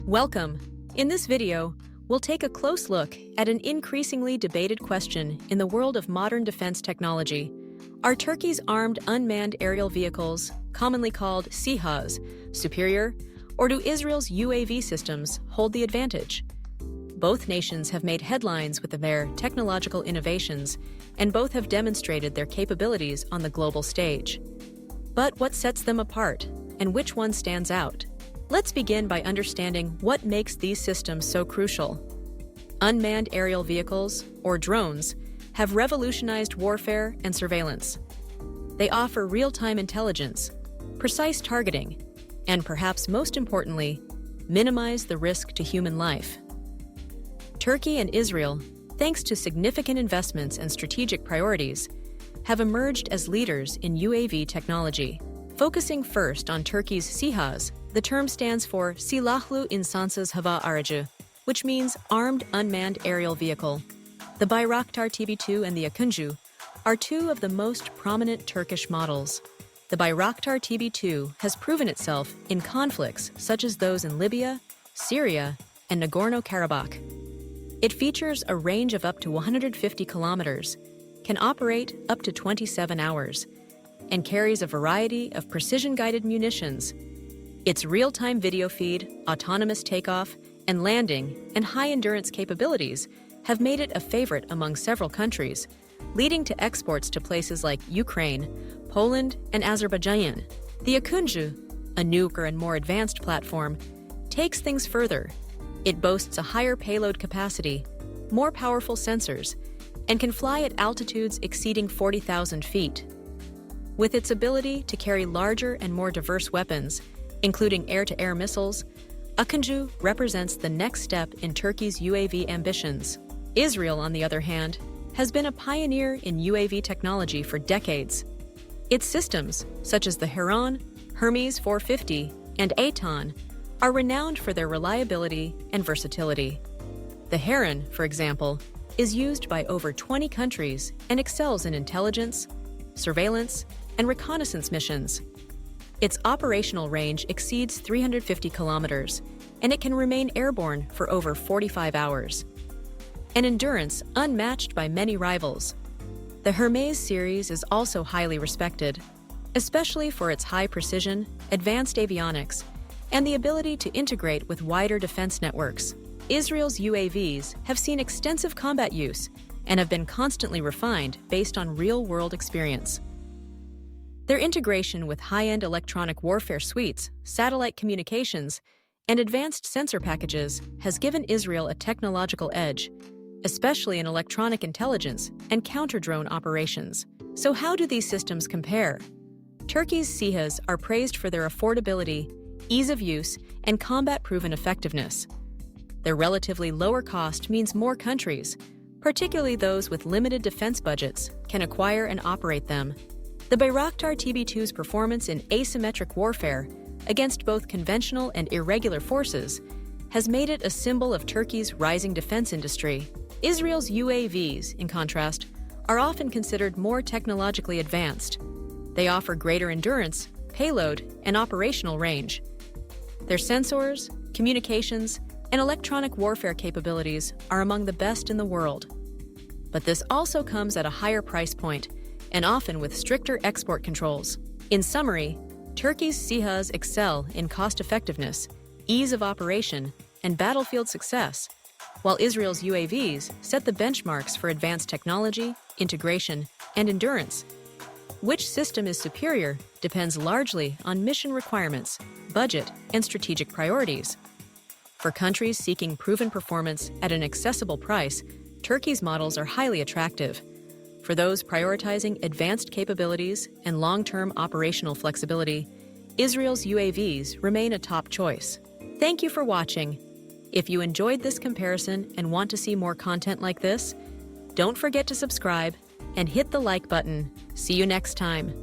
Welcome! In this video, we'll take a close look at an increasingly debated question in the world of modern defense technology. Are Turkey's armed unmanned aerial vehicles, commonly called SİHAs, superior, or do Israel's UAV systems hold the advantage? Both nations have made headlines with their technological innovations, and both have demonstrated their capabilities on the global stage. But what sets them apart, and which one stands out? Let's begin by understanding what makes these systems so crucial. Unmanned aerial vehicles, or drones, have revolutionized warfare and surveillance. They offer real-time intelligence, precise targeting, and perhaps most importantly, minimize the risk to human life. Turkey and Israel, thanks to significant investments and strategic priorities, have emerged as leaders in UAV technology. Focusing first on Turkey's SİHAs, the term stands for Silahlı İnsansız Hava Aracı, which means Armed Unmanned Aerial Vehicle. The Bayraktar TB2 and the Akıncı are two of the most prominent Turkish models. The Bayraktar TB2 has proven itself in conflicts such as those in Libya, Syria, and Nagorno-Karabakh. It features a range of up to 150 kilometers, can operate up to 27 hours, and carries a variety of precision-guided munitions. Its real-time video feed, autonomous takeoff and landing, and high-endurance capabilities have made it a favorite among several countries, leading to exports to places like Ukraine, Poland, and Azerbaijan. The Akıncı, a newer and more advanced platform, takes things further. It boasts a higher payload capacity, more powerful sensors, and can fly at altitudes exceeding 40,000 feet. With its ability to carry larger and more diverse weapons, including air-to-air missiles, Akıncı represents the next step in Turkey's UAV ambitions. Israel, on the other hand, has been a pioneer in UAV technology for decades. Its systems, such as the Heron, Hermes 450, and Aton, are renowned for their reliability and versatility. The Heron, for example, is used by over 20 countries and excels in intelligence, surveillance, and reconnaissance missions. Its operational range exceeds 350 kilometers, and it can remain airborne for over 45 hours. An endurance unmatched by many rivals. The Hermes series is also highly respected, especially for its high precision, advanced avionics, and the ability to integrate with wider defense networks. Israel's UAVs have seen extensive combat use and have been constantly refined based on real-world experience. Their integration with high-end electronic warfare suites, satellite communications, and advanced sensor packages has given Israel a technological edge, especially in electronic intelligence and counter-drone operations. So how do these systems compare? Turkey's SİHAs are praised for their affordability, ease of use, and combat-proven effectiveness. Their relatively lower cost means more countries, particularly those with limited defense budgets, can acquire and operate them. The Bayraktar TB2's performance in asymmetric warfare against both conventional and irregular forces has made it a symbol of Turkey's rising defense industry. Israel's UAVs, in contrast, are often considered more technologically advanced. They offer greater endurance, payload, and operational range. Their sensors, communications, and electronic warfare capabilities are among the best in the world. But this also comes at a higher price point, and often with stricter export controls. In summary, Turkey's SİHAs excel in cost-effectiveness, ease of operation, and battlefield success, while Israel's UAVs set the benchmarks for advanced technology, integration, and endurance. Which system is superior depends largely on mission requirements, budget, and strategic priorities. For countries seeking proven performance at an accessible price, Turkey's models are highly attractive. For those prioritizing advanced capabilities and long-term operational flexibility, Israel's UAVs remain a top choice. Thank you for watching. If you enjoyed this comparison and want to see more content like this, don't forget to subscribe and hit the like button. See you next time.